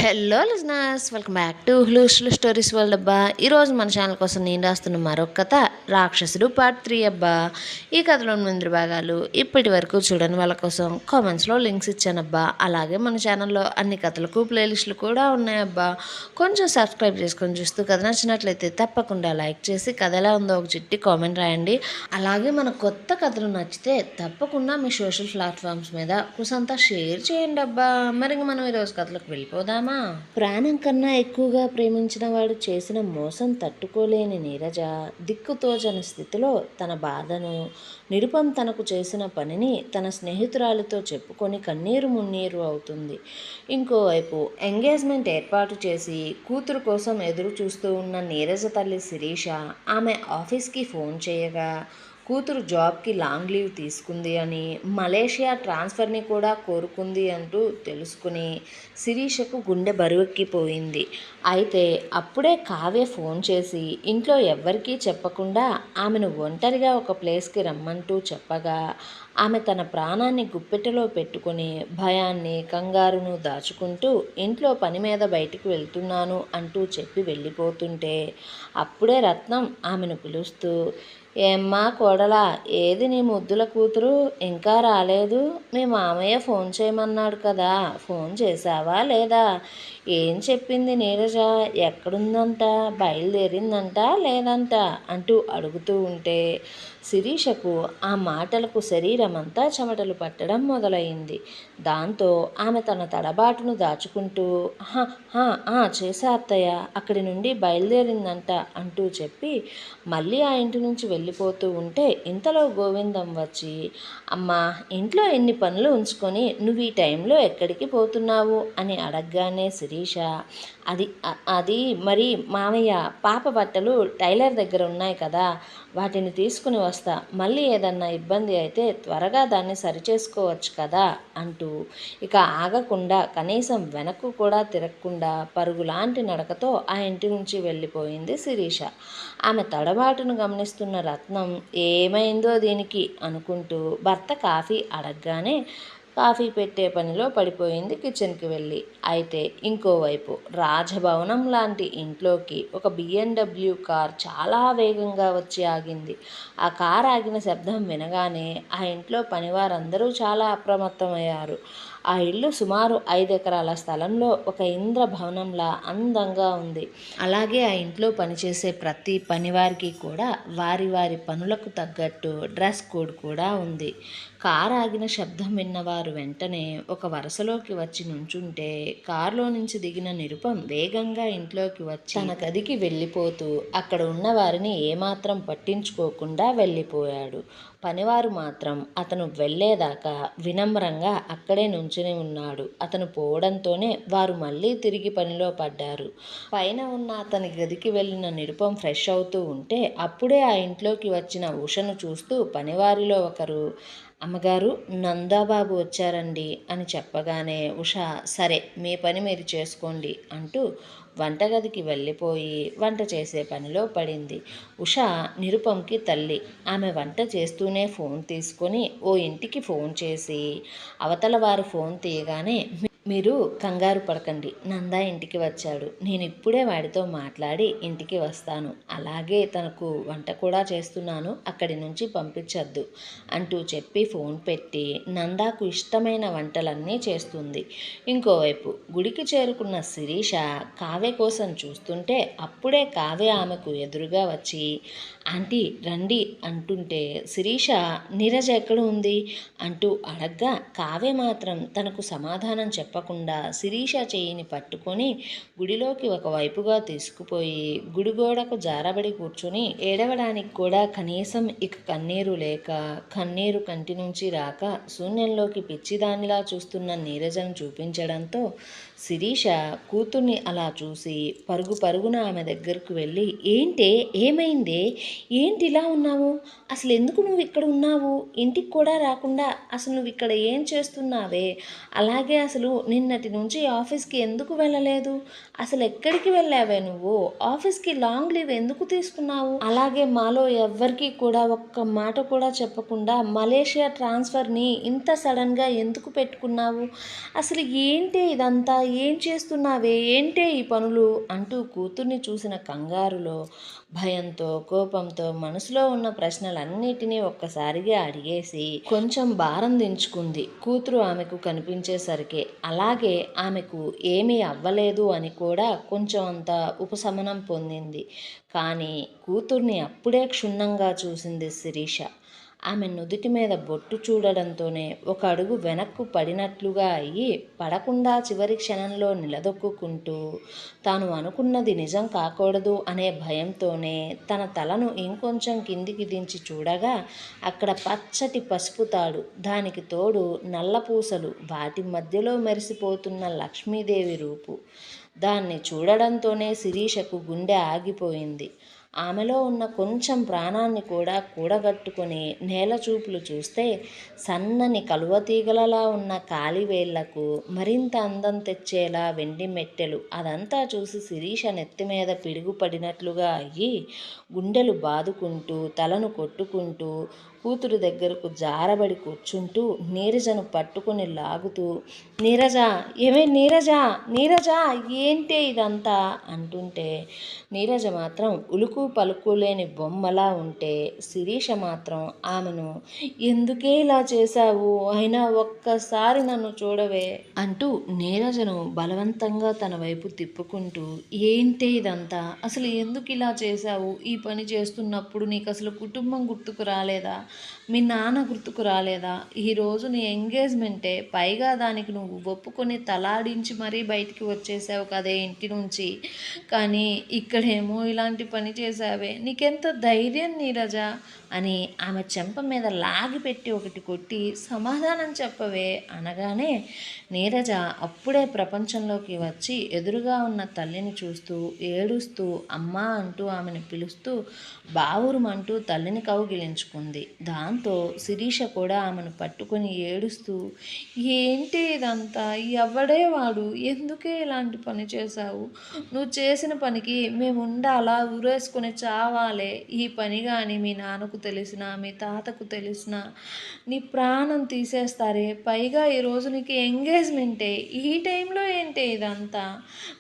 Hello listeners, welcome back to హులుస్లు stories world అబ్బా. ఈరోజు మన ఛానల్ కోసం నేను రాస్తున్న మరొక కథ రాక్షసుడు పార్ట్ 3 అబ్బా. ఈ కథలోని ముందు భాగాలు ఇప్పటి వరకు చూడని వాళ్ళ కోసం కామెంట్స్లో లింక్స్ ఇచ్చానబ్బా. అలాగే మన ఛానల్లో అన్ని కథలకు ప్లేలిస్టులు కూడా ఉన్నాయబ్బా. కొంచెం సబ్స్క్రైబ్ చేసుకొని చూస్తూ కథ నచ్చినట్లయితే తప్పకుండా లైక్ చేసి కథ ఎలా ఉందో ఒక చిట్టి కామెంట్ రాయండి. అలాగే మన కొత్త కథలు నచ్చితే తప్పకుండా మీ సోషల్ ప్లాట్ఫామ్స్ మీద కుసంతా షేర్ చేయండి అబ్బా. మరి మనం ఈరోజు కథలకు వెళ్ళిపోదాం. ప్రాణం కన్నా ఎక్కువగా ప్రేమించిన వాడు చేసిన మోసం తట్టుకోలేని నీరజ దిక్కుతోచని స్థితిలో తన బాధను, నిరుపం తనకు చేసిన పనిని తన స్నేహితురాలితో చెప్పుకొని కన్నీరు మున్నీరు అవుతుంది. ఇంకోవైపు ఎంగేజ్మెంట్ ఏర్పాటు చేసి కూతురు కోసం ఎదురు చూస్తూ ఉన్న నీరజ తల్లి శిరీష ఆమె ఆఫీస్కి ఫోన్ చేయగా కూతురు జాబ్కి లాంగ్ లీవ్ తీసుకుంది అని, మలేషియా ట్రాన్స్ఫర్ని కూడా కోరుకుంది అంటూ తెలుసుకుని శిరీషకు గుండె బరువెక్కిపోయింది. అయితే అప్పుడే కావ్య ఫోన్ చేసి ఇంట్లో ఎవ్వరికీ చెప్పకుండా ఆమెను ఒంటరిగా ఒక ప్లేస్కి రమ్మంటూ చెప్పగా ఆమె తన ప్రాణాన్ని గుప్పెట్టలో పెట్టుకుని భయాన్ని, కంగారును దాచుకుంటూ ఇంట్లో పని మీద బయటికి వెళ్తున్నాను అంటూ చెప్పి వెళ్ళిపోతుంటే అప్పుడే రత్నం ఆమెను పిలుస్తూ, ఏమ్మా కోడలా, ఏది నీ ముద్దుల కూతురు ఇంకా రాలేదు? మీ మామయ్య ఫోన్ చేయమన్నాడు కదా, ఫోన్ చేశావా లేదా? ఏం చెప్పింది నీరజ? ఎక్కడుందంట? బయలుదేరిందంట లేదంట అంటూ అడుగుతూ ఉంటే శిరీషకు ఆ మాటలకు శరీరమంతా చెమటలు పట్టడం మొదలైంది. దాంతో ఆమె తన తడబాటును దాచుకుంటూ చేసా అత్తయ్య, అక్కడి నుండి బయలుదేరిందంట అంటూ చెప్పి మళ్ళీ ఆ ఇంటి నుంచి వెళ్ళిపోతూ ఉంటే ఇంతలో గోవిందం వచ్చి, అమ్మా, ఇంట్లో ఎన్ని పనులు ఉంచుకొని నువ్వు ఈ టైంలో ఎక్కడికి పోతున్నావు అని అడగగానే శిరీష, అది మరి మామయ్య, పాప బట్టలు టైలర్ దగ్గర ఉన్నాయి కదా, వాటిని తీసుకుని వస్తా, మళ్ళీ ఏదన్నా ఇబ్బంది అయితే త్వరగా దాన్ని సరిచేసుకోవచ్చు కదా అంటూ ఇక ఆగకుండా కనీసం వెనక్కు కూడా తిరగకుండా పరుగులాంటి నడకతో ఆ ఇంటి నుంచి వెళ్ళిపోయింది శిరీష. ఆమె తడబాటును గమనిస్తున్న రత్నం ఏమైందో దీనికి అనుకుంటూ భర్త కాఫీ అడగగానే కాఫీ పెట్టే పనిలో పడిపోయింది కిచెన్కి వెళ్ళి. అయితే ఇంకోవైపు రాజభవనం లాంటి ఇంట్లోకి ఒక BMW కార్ చాలా వేగంగా వచ్చి ఆగింది. ఆ కార్ ఆగిన శబ్దం వినగానే ఆ ఇంట్లో పనివారందరూ చాలా అప్రమత్తమయ్యారు. ఆ ఇల్లు సుమారు 5 ఎకరాల స్థలంలో ఒక ఇంద్రభవనంలా అందంగా ఉంది. అలాగే ఆ ఇంట్లో పనిచేసే ప్రతి పనివారికి కూడా వారి వారి పనులకు తగ్గట్టు డ్రెస్ కోడ్ కూడా ఉంది. కారు ఆగిన శబ్దం విన్నవారు వెంటనే ఒక వరుసలోకి వచ్చి నుంచుంటే కారులో నుంచి దిగిన నిరుపం వేగంగా ఇంట్లోకి వచ్చి తన గదికి వెళ్ళిపోతూ అక్కడ ఉన్న వారిని ఏమాత్రం పట్టించుకోకుండా వెళ్ళిపోయాడు. పనివారు మాత్రం అతను వెళ్ళేదాకా వినమ్రంగా అక్కడే నుంచుని ఉన్నాడు. అతను పోవడంతోనే వారు మళ్ళీ తిరిగి పనిలో పడ్డారు. పైన ఉన్న అతని గదికి వెళ్ళిన నిరుపం ఫ్రెష్ అవుతూ ఉంటే అప్పుడే ఆ ఇంట్లోకి వచ్చిన ఉషను చూస్తూ పనివారిలో ఒకరు, అమ్మగారు, నందాబాబు వచ్చారండి అని చెప్పగానే ఉష, సరే మీ పని మీరు చేసుకోండి అంటూ వంటగదికి వెళ్ళిపోయి వంట చేసే పనిలో పడింది. ఉష నిరుపంకి తల్లి. ఆమె వంట చేస్తూనే ఫోన్ తీసుకొని ఓ ఇంటికి ఫోన్ చేసి అవతల వారు ఫోన్ తీయగానే, మీరు కంగారు పడకండి, నందా ఇంటికి వచ్చాడు, నేను ఇప్పుడే వాడితో మాట్లాడి ఇంటికి వస్తాను, అలాగే తనకు వంట కూడా చేస్తున్నాను, అక్కడి నుంచి పంపించద్దు అంటూ చెప్పి ఫోన్ పెట్టి నందాకు ఇష్టమైన వంటలన్నీ చేస్తుంది. ఇంకోవైపు గుడికి చేరుకున్న శిరీష కావ్య కోసం చూస్తుంటే అప్పుడే కావ్య ఆమెకు ఎదురుగా వచ్చి, ఆంటీ రండి అంటుంటే శిరీష నీరజ ఎక్కడ ఉంది అంటూ అడగ్గా కావ్య మాత్రం తనకు సమాధానం చెప్పకుండా శిరీష చేయిని పట్టుకొని గుడిలోకి ఒకవైపుగా తీసుకుపోయి గుడిగోడకు జారబడి కూర్చొని ఏడవడానికి కూడా కనీసం ఇక కన్నీరు లేక కన్నీరు కంటి నుంచి రాక శూన్యంలోకి పిచ్చిదానిలా చూస్తున్న నీరజను చూపించడంతో శిరీష కూతుర్ని అలా చూసి పరుగు పరుగున ఆమె దగ్గరకు వెళ్ళి, ఏంటే, ఏమైందే, ఏంటి ఇలా ఉన్నావు, అసలు ఎందుకు నువ్వు ఇక్కడ ఉన్నావు, ఇంటికి కూడా రాకుండా అసలు నువ్వు ఇక్కడ ఏం చేస్తున్నావే, అలాగే అసలు నిన్నటి నుంచి ఆఫీస్కి ఎందుకు వెళ్ళలేదు, అసలు ఎక్కడికి వెళ్ళావే నువ్వు, ఆఫీస్కి లాంగ్ లీవ్ ఎందుకు తీసుకున్నావు, అలాగే మాలో ఎవ్వరికీ కూడా ఒక్క మాట కూడా చెప్పకుండా మలేషియా ట్రాన్స్ఫర్ని ఇంత సడన్గా ఎందుకు పెట్టుకున్నావు, అసలు ఏంటి ఇదంతా, ఏం చేస్తున్నావే, ఏంటే ఈ పనులు అంటూ కూతుర్ని చూసిన కంగారులో, భయంతో, కోపంతో మనసులో ఉన్న ప్రశ్నలన్నిటినీ ఒక్కసారిగా అడిగేసి కొంచెం భారం దించుకుంది కూతురు ఆమెకు కనిపించేసరికి. అలాగే ఆమెకు ఏమీ అవ్వలేదు అని కూడా కొంచెం అంత ఉపశమనం పొందింది. కానీ కూతుర్ని అప్పుడే క్షుణ్ణంగా చూసింది శిరీష. ఆమె నుదుటి మీద బొట్టు చూడడంతోనే ఒక అడుగు వెనక్కు పడినట్లుగా అయ్యి, పడకుండా చివరి క్షణంలో నిలదొక్కుకుంటూ, తాను అనుకున్నది నిజం కాకూడదు అనే భయంతోనే తన తలను ఇంకొంచెం కిందికి దించి చూడగా అక్కడ పచ్చటి పసుపు తాడు, దానికి తోడు నల్లపూసలు, వాటి మధ్యలో మెరిసిపోతున్న లక్ష్మీదేవి రూపు. దాన్ని చూడడంతోనే శిరీషకు గుండె ఆగిపోయింది. ఆమెలో ఉన్న కొంచెం ప్రాణాన్ని కూడా కూడగట్టుకుని నేలచూపులు చూస్తే సన్నని కలువతీగలలా ఉన్న కాలివేళ్లకు మరింత అందం తెచ్చేలా వెండి మెట్టెలు. అదంతా చూసి శిరీష నెత్తిమీద పిడుగు పడినట్లుగా అయ్యి గుండెలు బాదుకుంటూ తలను కొట్టుకుంటూ కూతురు దగ్గరకు జారబడి కూర్చుంటూ నీరజను పట్టుకుని లాగుతూ, నీరజ, ఏమే నీరజ, నీరజ, ఏంటే ఇదంతా అంటుంటే నీరజ మాత్రం ఉలుకు పలుకు లేని బొమ్మలా ఉంటే శిరీష మాత్రం ఆమెను, ఎందుకే ఇలా చేశావు, అయినా ఒక్కసారి నన్ను చూడవే అంటూ నీరజను బలవంతంగా తన వైపు తిప్పుకుంటూ, ఏంటే ఇదంతా, అసలు ఎందుకు ఇలా చేశావు, ఈ పని చేస్తున్నప్పుడు నీకు అసలు కుటుంబం గుర్తుకు రాలేదా, మీ నాన్న గుర్తుకు రాలేదా, ఈరోజు నీ ఎంగేజ్మెంటే, పైగా దానికి నువ్వు ఒప్పుకొని తలాడించి మరీ బయటికి వచ్చేసావు కదే ఇంటి నుంచి, కానీ ఇక్కడేమో ఇలాంటి పని చేశావే, నీకెంత ధైర్యం నీరజ అని ఆమె చెంప మీద లాగిపెట్టి ఒకటి కొట్టి సమాధానం చెప్పవే అనగానే నీరజ అప్పుడే ప్రపంచంలోకి వచ్చి ఎదురుగా ఉన్న తల్లిని చూస్తూ ఏడుస్తూ అమ్మా అంటూ ఆమెను పిలుస్తూ బావురుమంటూ తల్లిని కౌగిలించుకుంది. దాంతో శిరీష కూడా ఆమెను పట్టుకొని ఏడుస్తూ, ఏంటి ఇదంతా, ఎవడే వాడు, ఎందుకే ఇలాంటి పని చేశావు, నువ్వు చేసిన పనికి మేము ఉండాలా, ఊరేసుకొని చావాలే, ఈ పని కానీ మీ నాన్నకు తెలిసినా మీ తాతకు తెలిసినా నీ ప్రాణం తీసేస్తారే, పైగా ఈరోజు నీకు ఎంగేజ్మెంటే, ఈ టైంలో ఏంటే ఇదంతా,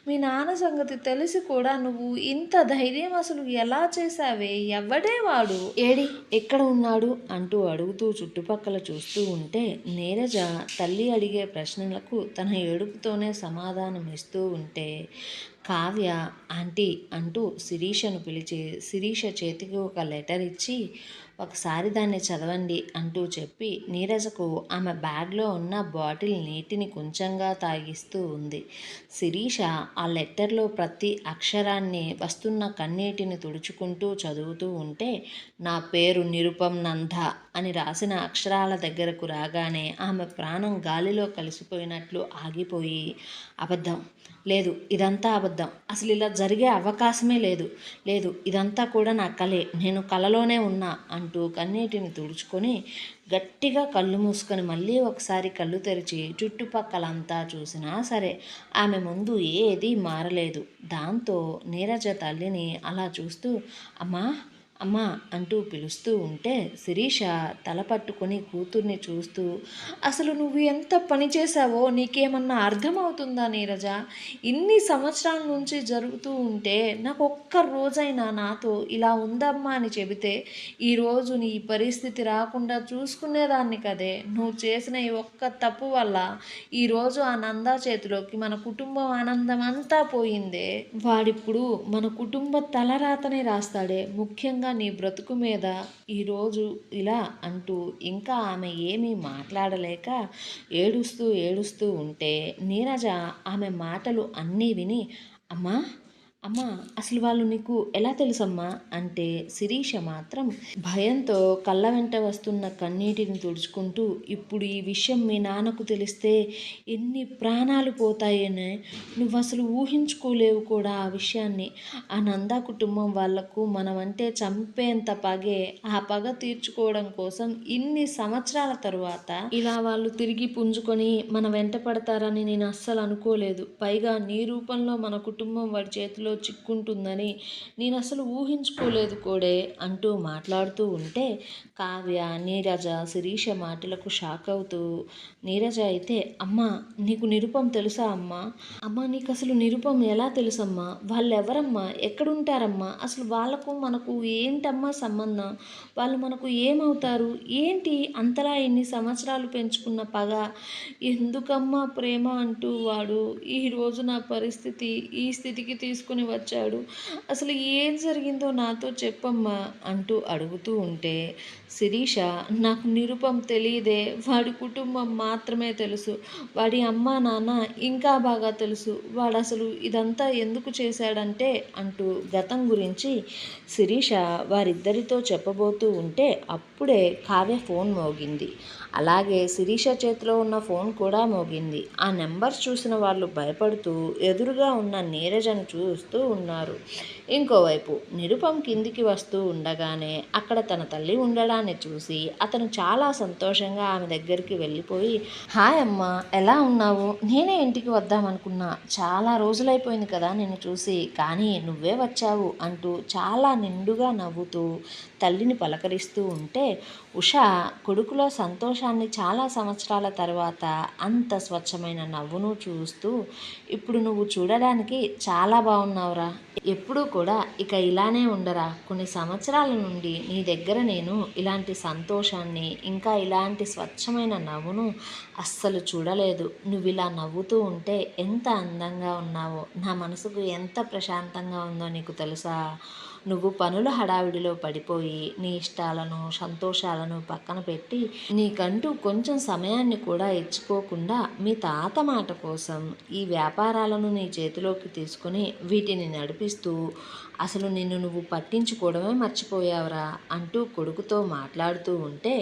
మీ నాన్న సంగతి తెలిసి కూడా నువ్వు ఇంత ధైర్యం అసలు ఎలా చేశావే, ఎవడే వాడు, ఏడి, ఎక్కడ ఉన్నాడు అంటూ అడుగుతూ చుట్టుపక్కల చూస్తూ ఉంటే నీరజ తల్లి అడిగే ప్రశ్నలకు తన ఏడుపుతోనే సమాధానం ఇస్తూ ఉంటే కావ్య ఆంటీ అంటూ శిరీషను పిలిచి శిరీష చేతికి ఒక లెటర్ ఇచ్చి ఒకసారి దాన్ని చదవండి అంటూ చెప్పి నీరజకు ఆమె బ్యాగ్లో ఉన్న బాటిల్ నీటిని కొంచెంగా తాగిస్తూ ఉంది. శిరీష ఆ లెటర్లో ప్రతి అక్షరాన్ని వస్తున్న కన్నీటిని తుడుచుకుంటూ చదువుతూ ఉంటే నా పేరు నిరుపం నంద అని రాసిన అక్షరాల దగ్గరకు రాగానే ఆమె ప్రాణం గాలిలో కలిసిపోయినట్లు ఆగిపోయి, అబద్ధం లేదు, ఇదంతా అబద్ధం, అసలు ఇలా జరిగే అవకాశమే లేదు, లేదు, ఇదంతా కూడా నా కలే, నేను కలలోనే ఉన్నా అంటూ కన్నీటిని తుడుచుకొని గట్టిగా కళ్ళు మూసుకొని మళ్ళీ ఒకసారి కళ్ళు తెరిచి చుట్టుపక్కలంతా చూసినా సరే ఆమె ముందు ఏదీ మారలేదు. దాంతో నీరజ తల్లిని అలా చూస్తూ అమ్మా అమ్మా అంటూ పిలుస్తూ ఉంటే శిరీష తల పట్టుకొని కూతుర్ని చూస్తూ, అసలు నువ్వు ఎంత పని చేశావో నీకేమన్నా అర్థమవుతుందా నీరజ, ఇన్ని సంవత్సరాల నుంచి జరుగుతూ ఉంటే నాకు ఒక్క రోజైనా నాతో ఇలా ఉందమ్మా అని చెబితే ఈరోజు నీ పరిస్థితి రాకుండా చూసుకునేదాన్ని కదే, నువ్వు చేసిన ఈ ఒక్క తప్పు వల్ల ఈరోజు ఆ నందా చేతిలోకి మన కుటుంబం ఆనందం అంతా పోయిందే, వాడిప్పుడు మన కుటుంబ తలరాతనే రాస్తాడే, ముఖ్యంగా నీ బ్రతుకు మీద ఈరోజు ఇలా అంటూ ఇంకా ఆమె ఏమీ మాట్లాడలేక ఏడుస్తూ ఏడుస్తూ ఉంటే నీరజ ఆమె మాటలు అన్నీ విని అమ్మా అమ్మా అసలు వాళ్ళు నీకు ఎలా తెలుసమ్మా అంటే శిరీష మాత్రం భయంతో కళ్ళ వెంట వస్తున్న కన్నీటిని తుడుచుకుంటూ, ఇప్పుడు ఈ విషయం మీ నాన్నకు తెలిస్తే ఎన్ని ప్రాణాలు పోతాయని నువ్వు అసలు ఊహించుకోలేవు కూడా ఆ విషయాన్ని, ఆ నందా కుటుంబం వాళ్లకు మనమంటే చంపేంత పగే, ఆ పగ తీర్చుకోవడం కోసం ఇన్ని సంవత్సరాల తరువాత ఇలా వాళ్ళు తిరిగి పుంజుకొని మన వెంట పడతారని నేను అస్సలు అనుకోలేదు, పైగా నీ రూపంలో మన కుటుంబం వాడి చేతిలో చేతిలో చిక్కుంటుందని నేను అసలు ఊహించుకోలేదు కోడే అంటూ మాట్లాడుతూ ఉంటే కావ్య, నీరజ, శిరీష మాటలకు షాక్ అవుతూ నీరజ అయితే అమ్మా నీకు నిరుపం తెలుసా అమ్మా? అమ్మా నీకు అసలు నిరుపం ఎలా తెలుసమ్మా? వాళ్ళెవరమ్మా? ఎక్కడుంటారమ్మా? అసలు వాళ్ళకు మనకు ఏంటమ్మా సంబంధం? వాళ్ళు మనకు ఏమవుతారు? ఏంటి అంతలా ఎన్ని సంవత్సరాలు పెంచుకున్న పగ? ఎందుకమ్మా ప్రేమ అంటూ వాడు ఈరోజు నా పరిస్థితి ఈ స్థితికి తీసుకుని వచ్చాడు. అసలు ఏం జరిగిందో నాతో చెప్పమ్మా అంటూ అడుగుతూ ఉంటే శిరీష నాకు నిరుపం తెలియదే, వాడి కుటుంబం మాత్రమే తెలుసు, వాడి అమ్మ నాన్న ఇంకా బాగా తెలుసు, వాడు అసలు ఇదంతా ఎందుకు చేశాడంటే అంటూ గతం గురించి శిరీష వారిద్దరితో చెప్పబోతూ ఉంటే అప్పుడే కావ్య ఫోన్ మోగింది. అలాగే శిరీష చేతిలో ఉన్న ఫోన్ కూడా మోగింది. ఆ నెంబర్ చూసిన వాళ్ళు భయపడుతూ ఎదురుగా ఉన్న నీరజను చూస్తూ ఉన్నారు. ఇంకోవైపు నిరుపం కిందికి వస్తూ ఉండగానే అక్కడ తన తల్లి ఉండడాన్ని చూసి అతను చాలా సంతోషంగా ఆమె దగ్గరికి వెళ్ళిపోయి హాయ్ అమ్మా ఎలా ఉన్నావు? నేనే ఇంటికి వద్దామనుకున్నా, చాలా రోజులైపోయింది కదా నిన్ను చూసి, కానీ నువ్వే వచ్చావు అంటూ చాలా నిండుగా నవ్వుతూ తల్లిని పలకరిస్తూ ఉంటే ఉష కొడుకులో సంతోషాన్ని చాలా సంవత్సరాల తర్వాత అంత స్వచ్ఛమైన నవ్వును చూస్తూ ఇప్పుడు నువ్వు చూడడానికి చాలా బాగున్నావురా, ఎప్పుడూ కూడా ఇక ఇలానే ఉండరా, కొన్ని సంవత్సరాల నుండి నీ దగ్గర నేను ఇలాంటి సంతోషాన్ని ఇంకా ఇలాంటి స్వచ్ఛమైన నవ్వును అస్సలు చూడలేదు, నువ్వు ఇలా నవ్వుతూ ఉంటే ఎంత అందంగా ఉన్నావో, నా మనసుకు ఎంత ప్రశాంతంగా ఉందో నీకు తెలుసా? నువ్వు పనుల హడావిడిలో పడిపోయి నీ ఇష్టాలను సంతోషాలను పక్కన పెట్టి నీకంటూ కొంచెం సమయాన్ని కూడా ఇచ్చుకోకుండా మీ తాత మాట కోసం ఈ వ్యాపారాలను నీ చేతిలోకి తీసుకుని వీటిని నడిపిస్తూ అసలు నిన్ను నువ్వు పట్టించుకోవడమే మర్చిపోయావురా అంటూ కొడుకుతో మాట్లాడుతూ ఉంటే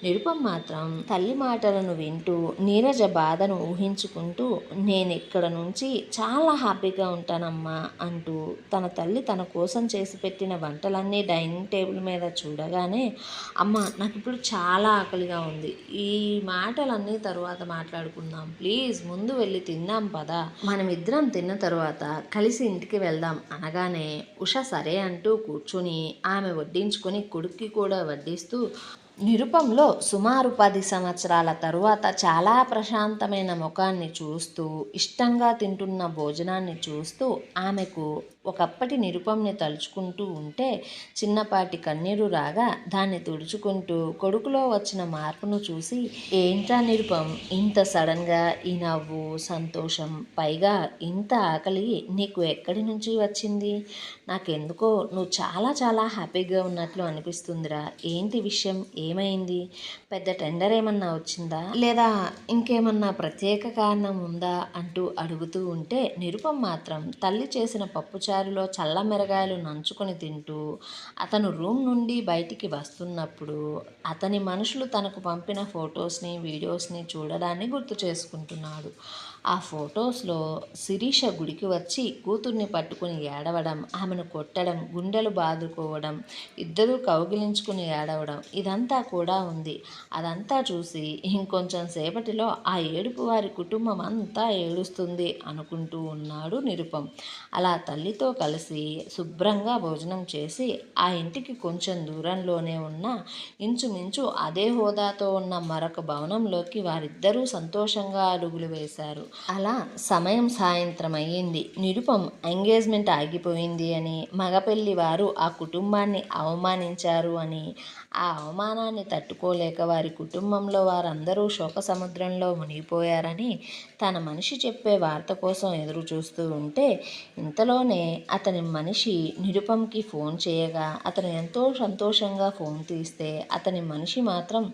నిరుపం మాత్రం తల్లి మాటలను వింటూ నీరజ బాధను ఊహించుకుంటూ నేను ఇక్కడ నుంచి చాలా హ్యాపీగా ఉంటానమ్మా అంటూ తన తల్లి తన కోసం చేసి పెట్టిన వంటలన్నీ డైనింగ్ టేబుల్ మీద చూడగానే అమ్మ నాకు ఇప్పుడు చాలా ఆకలిగా ఉంది, ఈ మాటలన్నీ తరువాత మాట్లాడుకుందాం, ప్లీజ్ ముందు వెళ్ళి తిందాం పదా, మనమిద్దరం తిన్న తరువాత కలిసి ఇంటికి వెళ్దాం అనగానే ఉష సరే అంటూ కూర్చుని ఆమె వడ్డించుకొని కొడుక్కి కూడా వడ్డిస్తూ నిరుపంలో సుమారు 10 సంవత్సరాల తరువాత చాలా ప్రశాంతమైన ముఖాన్ని చూస్తూ ఇష్టంగా తింటున్న భోజనాన్ని చూస్తూ ఆమెకు ఒకప్పటి నిరుపంని తలుచుకుంటూ ఉంటే చిన్నపాటి కన్నీరు రాగా దాన్ని తుడుచుకుంటూ కొడుకులో వచ్చిన మార్పును చూసి ఏంటా నిరుపం ఇంత సడన్గా ఈ నవ్వు సంతోషం పైగా ఇంత ఆకలి నీకు ఎక్కడి నుంచి వచ్చింది? నాకెందుకో నువ్వు చాలా చాలా హ్యాపీగా ఉన్నట్లు అనిపిస్తుందిరా, ఏంటి విషయం, ఏమైంది? పెద్ద టెండర్ ఏమన్నా వచ్చిందా లేదా ఇంకేమన్నా ప్రత్యేక కారణం ఉందా అంటూ అడుగుతూ ఉంటే నిరుపం మాత్రం తల్లి చేసిన పప్పుచారులో చల్ల మిరగాయలు నంచుకొని తింటూ అతను రూమ్ నుండి బయటికి వస్తున్నప్పుడు అతని మనుషులు తనకు పంపిన ఫొటోస్ని వీడియోస్ని చూడడాన్ని గుర్తు చేసుకుంటున్నాడు. ఆ ఫొటోస్లో శిరీష గుడికి వచ్చి కూతుర్ని పట్టుకుని ఏడవడం, ఆమెను కొట్టడం, గుండెలు బాదుకోవడం, ఇద్దరూ కౌగిలించుకుని ఏడవడం ఇదంతా కూడా ఉంది. అదంతా చూసి ఇంకొంచెం సేపటిలో ఆ ఏడుపు వారి కుటుంబం అంతా ఏడుస్తుంది అనుకుంటూ ఉన్నాడు నిరుపం. అలా తల్లితో కలిసి శుభ్రంగా భోజనం చేసి ఆ ఇంటికి కొంచెం దూరంలోనే ఉన్న ఇంచుమించు అదే హోదాతో ఉన్న మరొక భవనంలోకి వారిద్దరూ సంతోషంగా అడుగులు వేశారు. అలా సమయం సాయంత్రం అయ్యింది. నిరుపం ఎంగేజ్మెంట్ ఆగిపోయింది అని, మగపెళ్లి వారు ఆ కుటుంబాన్ని అవమానించారు అని, ఆ అవమానాన్ని తట్టుకోలేక వారి కుటుంబంలో వారందరూ శోక సముద్రంలో మునిగిపోయారని తన మనిషి చెప్పే వార్త కోసం ఎదురు చూస్తూ ఉంటే ఇంతలోనే అతని మనిషి నిరుపంకి ఫోన్ చేయగా అతను ఎంతో సంతోషంగా ఫోన్ తీస్తే అతని మనిషి మాత్రం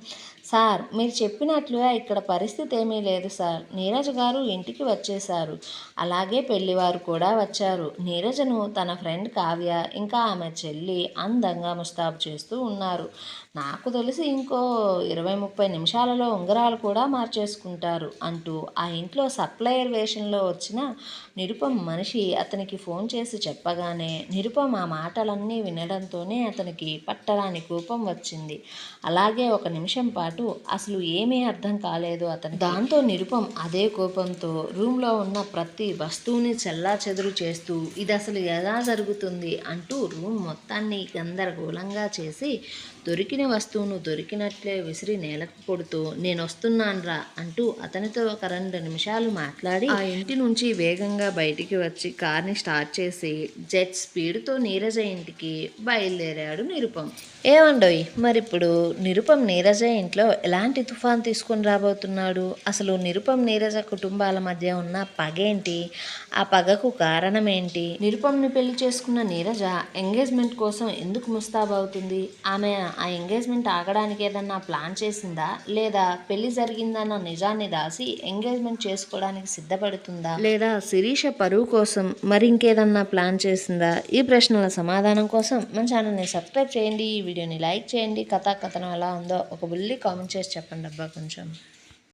సార్ మీరు చెప్పినట్లుగా ఇక్కడ పరిస్థితి ఏమీ లేదు సార్, నీరజ్ గారు ఇంటికి వచ్చేశారు, అలాగే పెళ్లివారు కూడా వచ్చారు, నీరజను తన ఫ్రెండ్ కావ్య ఇంకా ఆమె చెల్లి అందంగా ముస్తాబు చేస్తూ ఉన్నారు, నాకు తెలిసి ఇంకో 20-30 నిమిషాలలో ఉంగరాలు కూడా మార్చేసుకుంటారు అంటూ ఆ ఇంట్లో సప్లయర్ వేషంలో వచ్చిన నిరుపం మనిషి అతనికి ఫోన్ చేసి చెప్పగానే నిరుపం ఆ మాటలన్నీ వినడంతోనే అతనికి పట్టరాని కోపం వచ్చింది. అలాగే 1 నిమిషం పాటు అసలు ఏమీ అర్థం కాలేదు అతనికి. దాంతో నిరుపం అదే కోపంతో రూమ్లో ఉన్న ప్రతి వస్తువుని చెల్లాచెదురు చేస్తూ ఇది అసలు ఎలా జరుగుతుంది అంటూ రూమ్ మొత్తాన్ని గందరగోళంగా చేసి దొరికిన వస్తువును దొరికినట్లే విసిరి నేలకు కొడుతూ నేను వస్తున్నాన్రా అంటూ అతనితో ఒక 2 నిమిషాలు మాట్లాడి ఆ ఇంటి నుంచి వేగంగా బయటికి వచ్చి కార్ని స్టార్ట్ చేసి జెట్ స్పీడ్తో నీరజ ఇంటికి బయలుదేరాడు నిరుపం. ఏమండోయ్, మరిప్పుడు నిరుపం నీరజ ఇంట్లో ఎలాంటి తుఫాన్ తీసుకొని రాబోతున్నాడు? అసలు నిరుపం నీరజ కుటుంబాల మధ్య ఉన్న పగేంటి? ఆ పగకు కారణం ఏంటి? నిరుపంని పెళ్లి చేసుకున్న నీరజ ఎంగేజ్మెంట్ కోసం ఎందుకు ముస్తాబవుతుంది? ఆమె ఆ ఎంగేజ్మెంట్ ఆగడానికి ఏదన్నా ప్లాన్ చేసిందా, లేదా పెళ్లి జరిగిందన్న నిజాన్ని దాసి ఎంగేజ్మెంట్ చేసుకోవడానికి సిద్ధపడుతుందా, లేదా శిరీష పరువు కోసం మరింకేదన్నా ప్లాన్ చేసిందా? ఈ ప్రశ్నల సమాధానం కోసం మన ఛానల్ని సబ్స్క్రైబ్ చేయండి, ఈ వీడియోని లైక్ చేయండి. కథాకథనం ఎలా ఉందో ఒక బుల్లి కామెంట్ చేసి చెప్పండి అబ్బా కొంచెం.